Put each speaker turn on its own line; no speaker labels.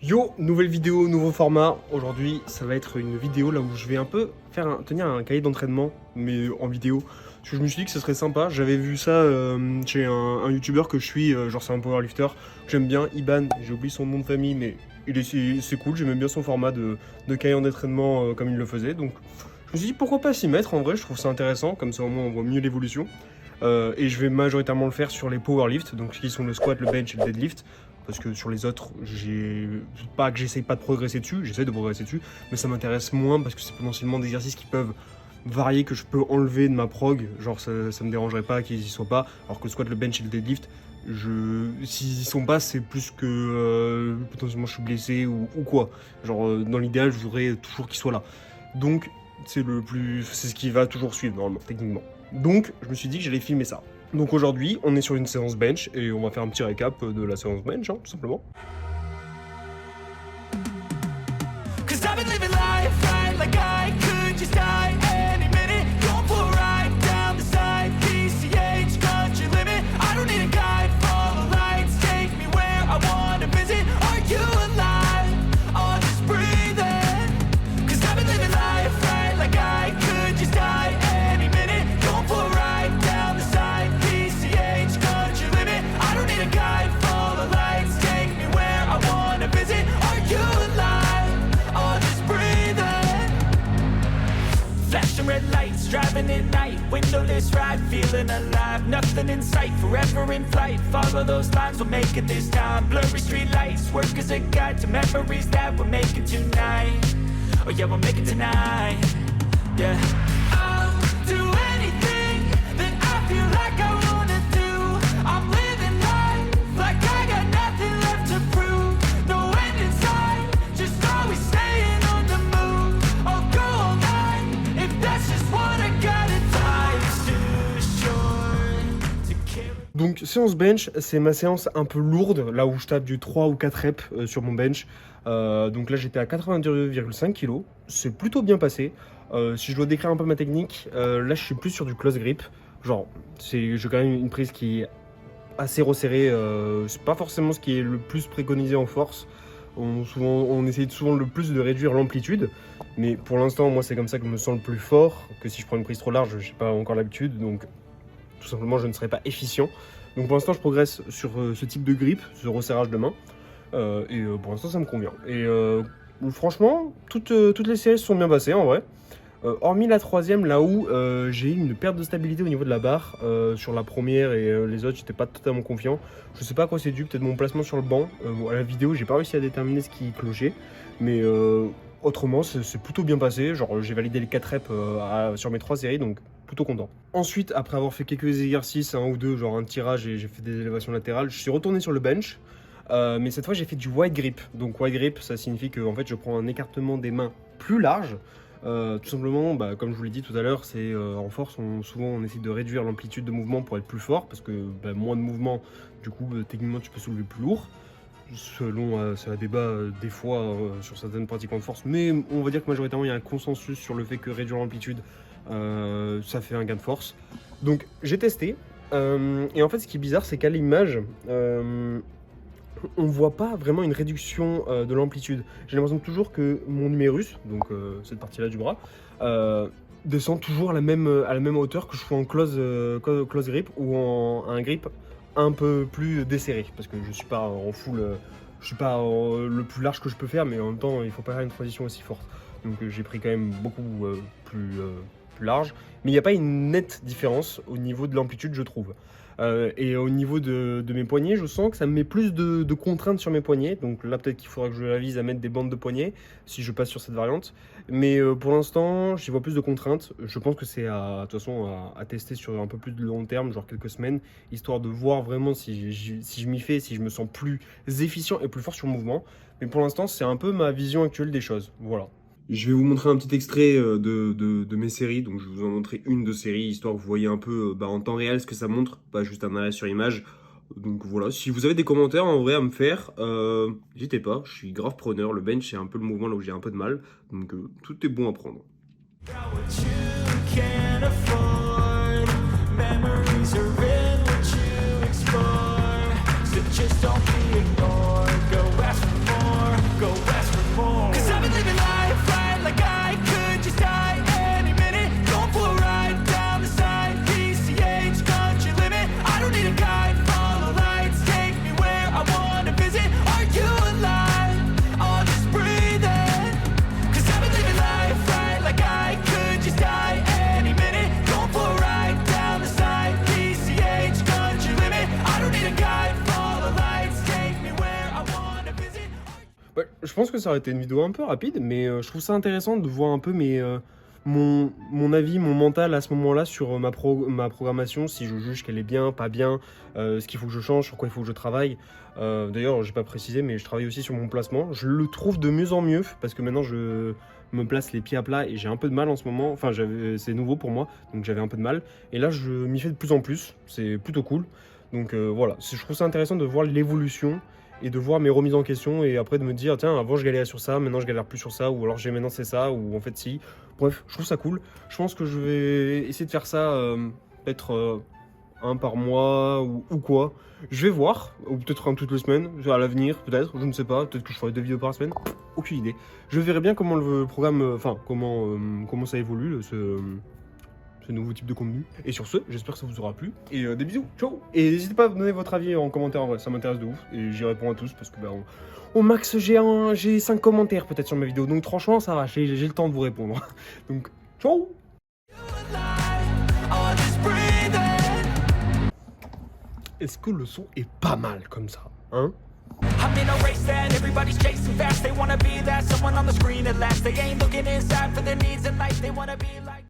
Yo, nouvelle vidéo, nouveau format. Aujourd'hui, ça va être une vidéo là où je vais un peu tenir un cahier d'entraînement, mais en vidéo. Parce que je me suis dit que ce serait sympa. J'avais vu ça chez un youtubeur que je suis, genre c'est un powerlifter. J'aime bien, Iban, j'ai oublié son nom de famille, mais c'est cool. J'aime bien son format de cahier d'entraînement comme il le faisait. Donc je me suis dit pourquoi pas s'y mettre en vrai, je trouve ça intéressant. Comme ça au moins on voit mieux l'évolution. Et je vais majoritairement le faire sur les powerlifts, donc qui sont le squat, le bench et le deadlift. Parce que sur les autres, pas que j'essaye pas de progresser dessus, j'essaie de progresser dessus, mais ça m'intéresse moins parce que c'est potentiellement des exercices qui peuvent varier, que je peux enlever de ma prog, genre ça me dérangerait pas qu'ils y soient pas, alors que le squat, le bench et le deadlift, s'ils y sont pas, c'est plus que potentiellement je suis blessé ou quoi. Genre dans l'idéal, je voudrais toujours qu'ils soient là. Donc c'est ce qui va toujours suivre normalement, techniquement. Donc je me suis dit que j'allais filmer ça. Donc aujourd'hui, on est sur une séance bench et on va faire un petit récap de la séance bench, hein, tout simplement.
Red lights, driving at night, windowless ride, feeling alive, nothing in sight, forever in flight, follow those lines, we'll make it this time, blurry street lights, work as a guide to memories that we're making tonight, oh yeah, we'll make it tonight, yeah. I'll do anything that I feel like I wanna do, I'm living life like I got nothing left to prove, no end in sight, just always staying on the move, I'll go all night, if that's just what I gotta do. Life's too short to carry.
Donc séance bench, c'est ma séance un peu lourde, là où je tape du 3 ou 4 reps sur mon bench. Donc là j'étais à 82,5 kg, c'est plutôt bien passé. Si je dois décrire un peu ma technique, là je suis plus sur du close grip. Genre, j'ai quand même une prise qui est assez resserrée, c'est pas forcément ce qui est le plus préconisé en force. On essaye souvent le plus de réduire l'amplitude, mais pour l'instant moi c'est comme ça que je me sens le plus fort, que si je prends une prise trop large, j'ai pas encore l'habitude, donc tout simplement je ne serai pas efficient. Donc pour l'instant je progresse sur ce type de grip, ce resserrage de main, et pour l'instant ça me convient. Et franchement, toutes les séries se sont bien passées en vrai. Hormis la troisième, là où j'ai eu une perte de stabilité au niveau de la barre sur la première et les autres, j'étais pas totalement confiant. Je sais pas à quoi c'est dû, peut-être mon placement sur le banc. À la vidéo, j'ai pas réussi à déterminer ce qui clochait, mais autrement, c'est plutôt bien passé. Genre, j'ai validé les 4 reps sur mes 3 séries, donc plutôt content. Ensuite, après avoir fait quelques exercices, un ou deux, genre un tirage et j'ai fait des élévations latérales, je suis retourné sur le bench. Mais cette fois, j'ai fait du wide grip. Donc wide grip, ça signifie que en fait, je prends un écartement des mains plus large. Tout simplement, comme je vous l'ai dit tout à l'heure, c'est en force, souvent on essaie de réduire l'amplitude de mouvement pour être plus fort, parce que moins de mouvement, du coup, techniquement tu peux soulever plus lourd. Selon, c'est un débat des fois sur certaines pratiques en force, mais on va dire que majoritairement il y a un consensus sur le fait que réduire l'amplitude, ça fait un gain de force. Donc j'ai testé, et en fait ce qui est bizarre, c'est qu'à l'image, on voit pas vraiment une réduction de l'amplitude. J'ai l'impression toujours que mon numérus, donc cette partie-là du bras, descend toujours à la même hauteur que je sois en close grip ou en un grip un peu plus desserré, parce que je suis pas en full, je suis pas le plus large que je peux faire, mais en même temps il faut pas faire une transition aussi forte. Donc j'ai pris quand même beaucoup plus large, mais il n'y a pas une nette différence au niveau de l'amplitude, je trouve. Et au niveau de mes poignets, je sens que ça me met plus de contraintes sur mes poignets. Donc là, peut-être qu'il faudra que je révise à mettre des bandes de poignets si je passe sur cette variante. Mais pour l'instant, j'y vois plus de contraintes. Je pense que c'est de toute façon à tester sur un peu plus de long terme, genre quelques semaines, histoire de voir vraiment si je m'y fais, si je me sens plus efficient et plus fort sur le mouvement. Mais pour l'instant, c'est un peu ma vision actuelle des choses. Voilà. Je vais vous montrer un petit extrait de mes séries, donc je vais vous en montrer une de séries, histoire que vous voyez un peu en temps réel ce que ça montre, pas juste un arrêt sur image. Donc voilà, si vous avez des commentaires en vrai à me faire, n'hésitez pas, je suis grave preneur, le bench c'est un peu le mouvement là où j'ai un peu de mal, donc tout est bon à prendre.
Just don't be ignored, go ask for more.
Bah, je pense que ça aurait été une vidéo un peu rapide, mais je trouve ça intéressant de voir un peu mon avis, mon mental à ce moment-là sur ma programmation, si je juge qu'elle est bien, pas bien, ce qu'il faut que je change, sur quoi il faut que je travaille. D'ailleurs, j'ai pas précisé, mais je travaille aussi sur mon placement. Je le trouve de mieux en mieux, parce que maintenant je me place les pieds à plat et j'ai un peu de mal en ce moment. Enfin, c'est nouveau pour moi, donc j'avais un peu de mal. Et là, je m'y fais de plus en plus. C'est plutôt cool. Donc voilà, je trouve ça intéressant de voir l'évolution et de voir mes remises en question et après de me dire tiens avant je galérais sur ça, maintenant je galère plus sur ça, ou alors j'ai maintenant c'est ça, ou en fait si. Bref, je trouve ça cool. Je pense que je vais essayer de faire ça peut-être un par mois ou quoi. Je vais voir, ou peut-être un toutes les semaines, à l'avenir peut-être, je ne sais pas, peut-être que je ferai 2 vidéos par semaine, aucune idée. Je verrai bien comment le programme, enfin comment ça évolue ce nouveau type de contenu. Et sur ce, j'espère que ça vous aura plu. Et des bisous, ciao. Et n'hésitez pas à donner votre avis en commentaire, en vrai, ça m'intéresse de ouf. Et j'y réponds à tous parce que au max j'ai 5 commentaires peut-être sur ma vidéo. Donc franchement ça va, j'ai le temps de vous répondre. Donc ciao. Est-ce que le son est pas mal comme ça, hein?
I'm in a race that everybody's chasing fast. They wanna be that someone on the screen at last. They ain't looking inside for their needs in life. They wanna be like